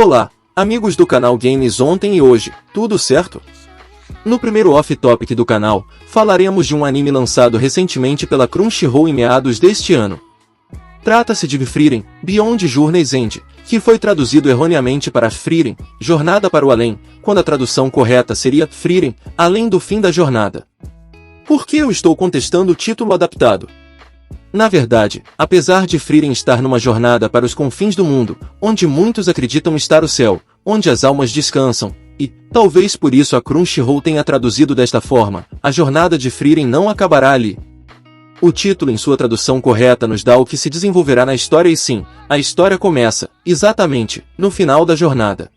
Olá, amigos do canal Games Ontem e Hoje, tudo certo? No primeiro off-topic do canal, falaremos de um anime lançado recentemente pela Crunchyroll em meados deste ano. Trata-se de Frieren, Beyond Journey's End, que foi traduzido erroneamente para Frieren, Jornada para o Além, quando a tradução correta seria Frieren, Além do Fim da Jornada. Por que eu estou contestando o título adaptado? Na verdade, apesar de Frieren estar numa jornada para os confins do mundo, onde muitos acreditam estar o céu, onde as almas descansam, e, talvez por isso a Crunchyroll tenha traduzido desta forma, a jornada de Frieren não acabará ali. O título em sua tradução correta nos dá o que se desenvolverá na história e sim, a história começa, exatamente, no final da jornada.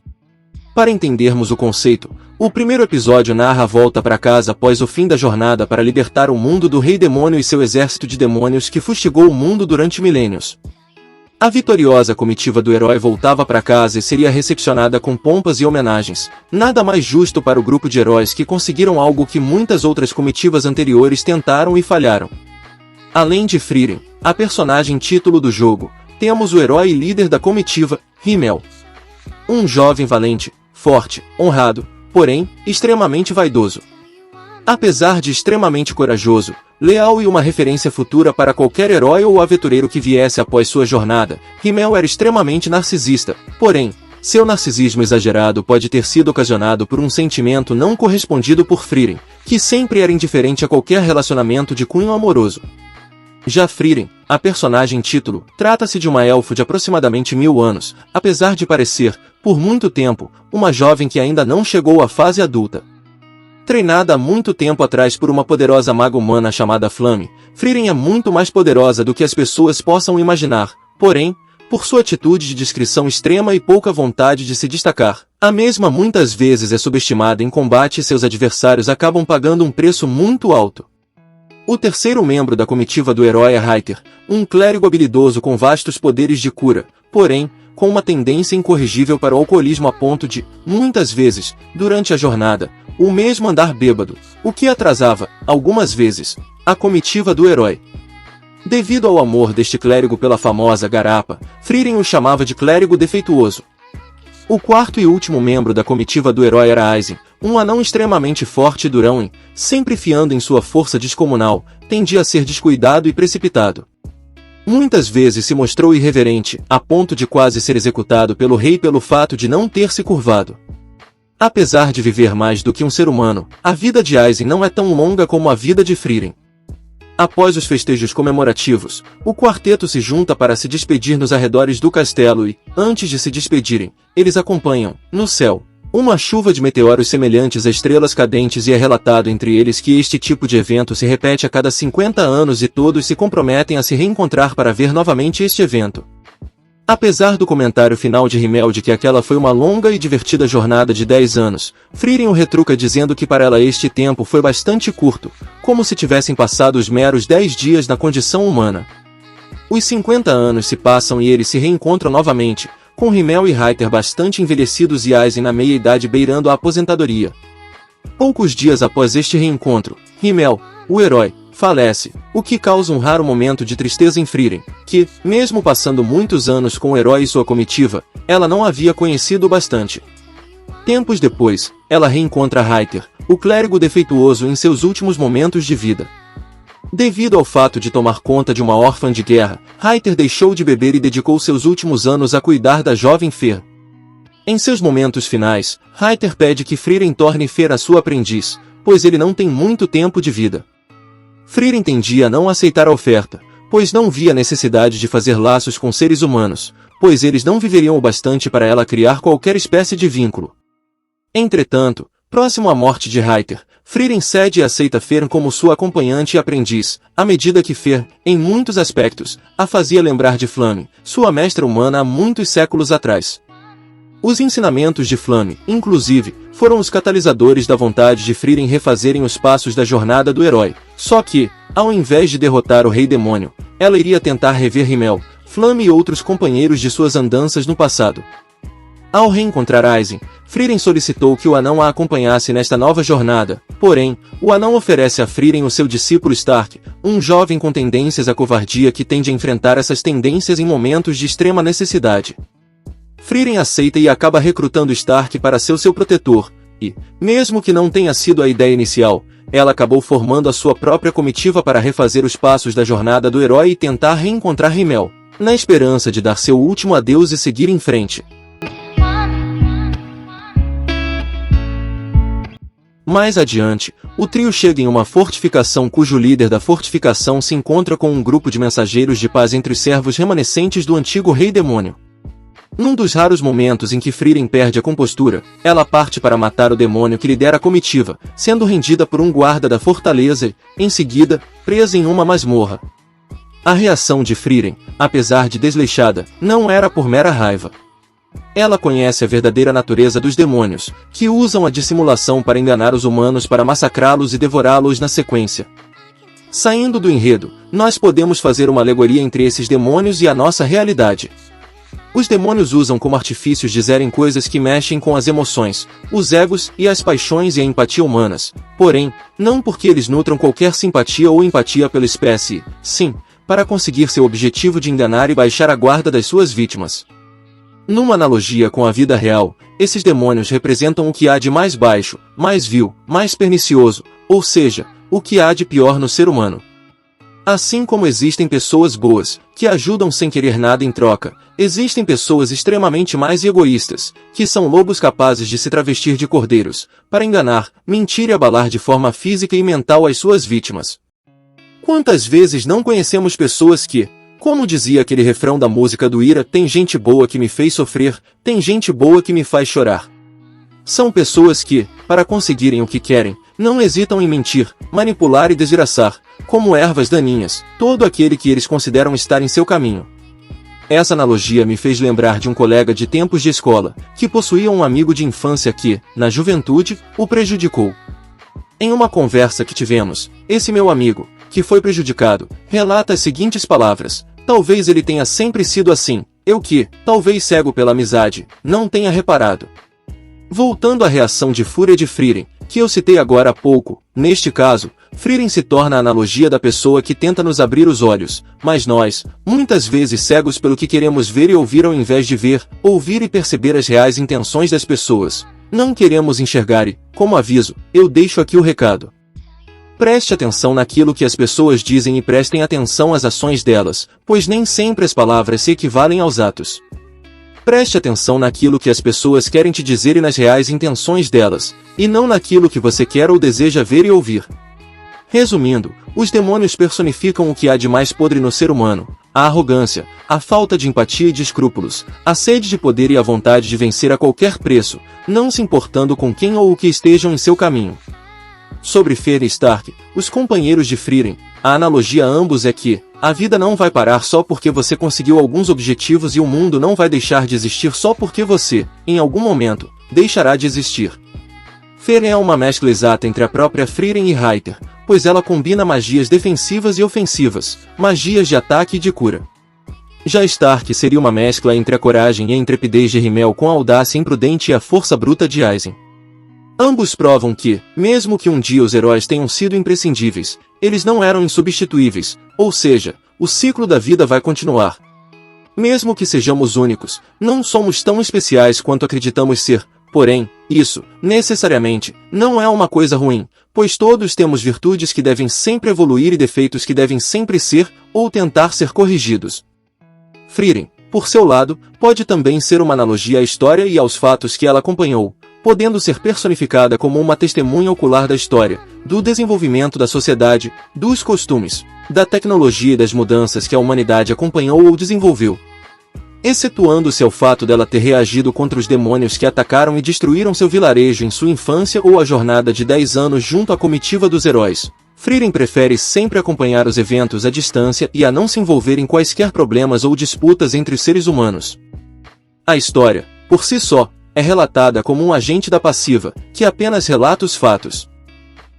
Para entendermos o conceito, o primeiro episódio narra a volta para casa após o fim da jornada para libertar o mundo do Rei Demônio e seu exército de demônios que fustigou o mundo durante milênios. A vitoriosa comitiva do herói voltava para casa e seria recepcionada com pompas e homenagens, nada mais justo para o grupo de heróis que conseguiram algo que muitas outras comitivas anteriores tentaram e falharam. Além de Frieren, a personagem título do jogo, temos o herói e líder da comitiva, Himmel. Um jovem valente, forte, honrado, porém, extremamente vaidoso. Apesar de extremamente corajoso, leal e uma referência futura para qualquer herói ou aventureiro que viesse após sua jornada, Himmel era extremamente narcisista, porém, seu narcisismo exagerado pode ter sido ocasionado por um sentimento não correspondido por Frieren, que sempre era indiferente a qualquer relacionamento de cunho amoroso. Já Frieren, a personagem título, trata-se de uma elfo de aproximadamente 1000 anos, apesar de parecer, por muito tempo, uma jovem que ainda não chegou à fase adulta. Treinada há muito tempo atrás por uma poderosa maga humana chamada Flame, Frieren é muito mais poderosa do que as pessoas possam imaginar, porém, por sua atitude de discrição extrema e pouca vontade de se destacar, a mesma muitas vezes é subestimada em combate e seus adversários acabam pagando um preço muito alto. O terceiro membro da comitiva do herói é Reiter, um clérigo habilidoso com vastos poderes de cura, porém, com uma tendência incorrigível para o alcoolismo a ponto de, muitas vezes, durante a jornada, o mesmo andar bêbado, o que atrasava, algumas vezes, a comitiva do herói. Devido ao amor deste clérigo pela famosa Garapa, Frieren o chamava de clérigo defeituoso. O quarto e último membro da comitiva do herói era Aizen, um anão extremamente forte e durão e, sempre fiando em sua força descomunal, tendia a ser descuidado e precipitado. Muitas vezes se mostrou irreverente, a ponto de quase ser executado pelo rei pelo fato de não ter se curvado. Apesar de viver mais do que um ser humano, a vida de Aizen não é tão longa como a vida de Frieren. Após os festejos comemorativos, o quarteto se junta para se despedir nos arredores do castelo e, antes de se despedirem, eles acompanham, no céu, uma chuva de meteoros semelhantes a estrelas cadentes e é relatado entre eles que este tipo de evento se repete a cada 50 anos e todos se comprometem a se reencontrar para ver novamente este evento. Apesar do comentário final de Himmel de que aquela foi uma longa e divertida jornada de 10 anos, Frieren o retruca dizendo que para ela este tempo foi bastante curto, como se tivessem passado os meros 10 dias na condição humana. Os 50 anos se passam e eles se reencontram novamente, com Himmel e Reiter bastante envelhecidos e Aizen na meia-idade beirando a aposentadoria. Poucos dias após este reencontro, Himmel, o herói, falece, o que causa um raro momento de tristeza em Frieren, que, mesmo passando muitos anos com o herói e sua comitiva, ela não havia conhecido bastante. Tempos depois, ela reencontra Reiter, o clérigo defeituoso em seus últimos momentos de vida. Devido ao fato de tomar conta de uma órfã de guerra, Reiter deixou de beber e dedicou seus últimos anos a cuidar da jovem Fer. Em seus momentos finais, Reiter pede que Frieren torne Fer a sua aprendiz, pois ele não tem muito tempo de vida. Frieren tendia a não aceitar a oferta, pois não via necessidade de fazer laços com seres humanos, pois eles não viveriam o bastante para ela criar qualquer espécie de vínculo. Entretanto, próximo à morte de Reiter, Frieren cede e aceita Fer como sua acompanhante e aprendiz, à medida que Fer, em muitos aspectos, a fazia lembrar de Flame, sua mestra humana há muitos séculos atrás. Os ensinamentos de Flame, inclusive, foram os catalisadores da vontade de Frieren refazerem os passos da jornada do herói, só que, ao invés de derrotar o Rei Demônio, ela iria tentar rever Himmel, Flame e outros companheiros de suas andanças no passado. Ao reencontrar Aizen, Frieren solicitou que o anão a acompanhasse nesta nova jornada, porém, o anão oferece a Frieren o seu discípulo Stark, um jovem com tendências à covardia que tende a enfrentar essas tendências em momentos de extrema necessidade. Frieren aceita e acaba recrutando Stark para ser seu protetor, e, mesmo que não tenha sido a ideia inicial, ela acabou formando a sua própria comitiva para refazer os passos da jornada do herói e tentar reencontrar Himmel, na esperança de dar seu último adeus e seguir em frente. Mais adiante, o trio chega em uma fortificação cujo líder da fortificação se encontra com um grupo de mensageiros de paz entre os servos remanescentes do antigo rei demônio. Num dos raros momentos em que Frieren perde a compostura, ela parte para matar o demônio que lidera a comitiva, sendo rendida por um guarda da fortaleza e, em seguida, presa em uma masmorra. A reação de Frieren, apesar de desleixada, não era por mera raiva. Ela conhece a verdadeira natureza dos demônios, que usam a dissimulação para enganar os humanos para massacrá-los e devorá-los na sequência. Saindo do enredo, nós podemos fazer uma alegoria entre esses demônios e a nossa realidade. Os demônios usam como artifícios dizerem coisas que mexem com as emoções, os egos e as paixões e a empatia humanas, porém, não porque eles nutram qualquer simpatia ou empatia pela espécie, sim, para conseguir seu objetivo de enganar e baixar a guarda das suas vítimas. Numa analogia com a vida real, esses demônios representam o que há de mais baixo, mais vil, mais pernicioso, ou seja, o que há de pior no ser humano. Assim como existem pessoas boas, que ajudam sem querer nada em troca, existem pessoas extremamente mais egoístas, que são lobos capazes de se travestir de cordeiros, para enganar, mentir e abalar de forma física e mental as suas vítimas. Quantas vezes não conhecemos pessoas que, como dizia aquele refrão da música do Ira, tem gente boa que me fez sofrer, tem gente boa que me faz chorar. São pessoas que, para conseguirem o que querem, não hesitam em mentir, manipular e desgraçar, como ervas daninhas, todo aquele que eles consideram estar em seu caminho. Essa analogia me fez lembrar de um colega de tempos de escola, que possuía um amigo de infância que, na juventude, o prejudicou. Em uma conversa que tivemos, esse meu amigo, que foi prejudicado, relata as seguintes palavras: talvez ele tenha sempre sido assim, eu que, talvez cego pela amizade, não tenha reparado. Voltando à reação de fúria de Frieren, que eu citei agora há pouco, neste caso, Frieren se torna a analogia da pessoa que tenta nos abrir os olhos, mas nós, muitas vezes cegos pelo que queremos ver e ouvir ao invés de ver, ouvir e perceber as reais intenções das pessoas, não queremos enxergar e, como aviso, eu deixo aqui o recado. Preste atenção naquilo que as pessoas dizem e prestem atenção às ações delas, pois nem sempre as palavras se equivalem aos atos. Preste atenção naquilo que as pessoas querem te dizer e nas reais intenções delas, e não naquilo que você quer ou deseja ver e ouvir. Resumindo, os demônios personificam o que há de mais podre no ser humano: a arrogância, a falta de empatia e de escrúpulos, a sede de poder e a vontade de vencer a qualquer preço, não se importando com quem ou o que estejam em seu caminho. Sobre Fer e Stark, os companheiros de Frieren, a analogia a ambos é que a vida não vai parar só porque você conseguiu alguns objetivos e o mundo não vai deixar de existir só porque você, em algum momento, deixará de existir. Frieren é uma mescla exata entre a própria Frieren e Reiter, pois ela combina magias defensivas e ofensivas, magias de ataque e de cura. Já Stark seria uma mescla entre a coragem e a intrepidez de Himmel com a audácia imprudente e a força bruta de Aizen. Ambos provam que, mesmo que um dia os heróis tenham sido imprescindíveis, eles não eram insubstituíveis, ou seja, o ciclo da vida vai continuar. Mesmo que sejamos únicos, não somos tão especiais quanto acreditamos ser, porém, isso, necessariamente, não é uma coisa ruim, pois todos temos virtudes que devem sempre evoluir e defeitos que devem sempre ser, ou tentar ser corrigidos. Frieren, por seu lado, pode também ser uma analogia à história e aos fatos que ela acompanhou, podendo ser personificada como uma testemunha ocular da história, do desenvolvimento da sociedade, dos costumes, da tecnologia e das mudanças que a humanidade acompanhou ou desenvolveu. Excetuando-se ao fato dela ter reagido contra os demônios que atacaram e destruíram seu vilarejo em sua infância ou a jornada de 10 anos junto à comitiva dos heróis, Frieren prefere sempre acompanhar os eventos à distância e a não se envolver em quaisquer problemas ou disputas entre os seres humanos. A história, por si só, é relatada como um agente da passiva, que apenas relata os fatos.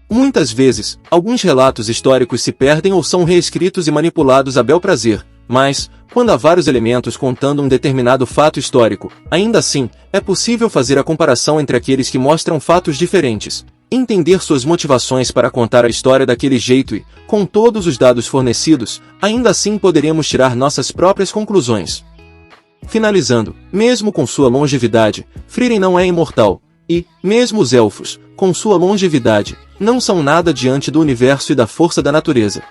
Muitas vezes, alguns relatos históricos se perdem ou são reescritos e manipulados a bel prazer, mas, quando há vários elementos contando um determinado fato histórico, ainda assim, é possível fazer a comparação entre aqueles que mostram fatos diferentes, entender suas motivações para contar a história daquele jeito e, com todos os dados fornecidos, ainda assim poderemos tirar nossas próprias conclusões. Finalizando, mesmo com sua longevidade, Frieren não é imortal, e, mesmo os elfos, com sua longevidade, não são nada diante do universo e da força da natureza.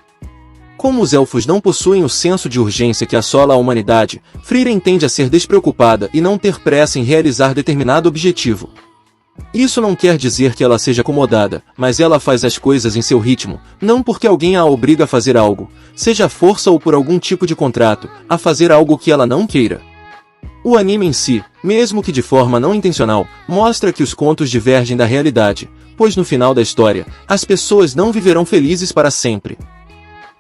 Como os elfos não possuem o senso de urgência que assola a humanidade, Frieren tende a ser despreocupada e não ter pressa em realizar determinado objetivo. Isso não quer dizer que ela seja acomodada, mas ela faz as coisas em seu ritmo, não porque alguém a obriga a fazer algo, seja à força ou por algum tipo de contrato, a fazer algo que ela não queira. O anime em si, mesmo que de forma não intencional, mostra que os contos divergem da realidade, pois no final da história, as pessoas não viverão felizes para sempre.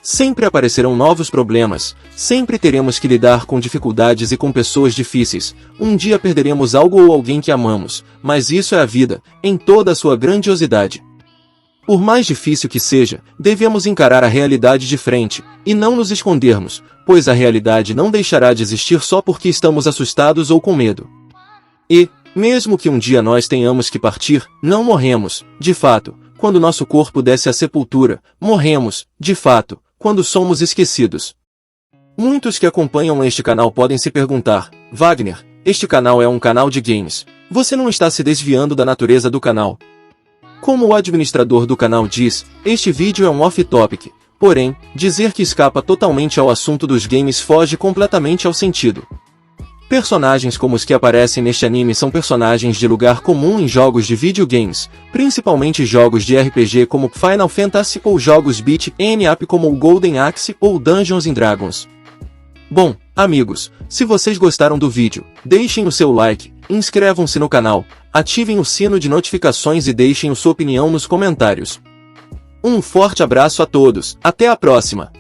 Sempre aparecerão novos problemas, sempre teremos que lidar com dificuldades e com pessoas difíceis, um dia perderemos algo ou alguém que amamos, mas isso é a vida, em toda a sua grandiosidade. Por mais difícil que seja, devemos encarar a realidade de frente, e não nos escondermos, pois a realidade não deixará de existir só porque estamos assustados ou com medo. E, mesmo que um dia nós tenhamos que partir, não morremos, de fato, quando nosso corpo desce à sepultura, morremos, de fato, quando somos esquecidos. Muitos que acompanham este canal podem se perguntar, Wagner, este canal é um canal de games, você não está se desviando da natureza do canal? Como o administrador do canal diz, este vídeo é um off-topic, porém, dizer que escapa totalmente ao assunto dos games foge completamente ao sentido. Personagens como os que aparecem neste anime são personagens de lugar comum em jogos de videogames, principalmente jogos de RPG como Final Fantasy ou jogos beat 'em up como o Golden Axe ou Dungeons & Dragons. Bom, amigos, se vocês gostaram do vídeo, deixem o seu like, inscrevam-se no canal, ativem o sino de notificações e deixem sua opinião nos comentários. Um forte abraço a todos, até a próxima!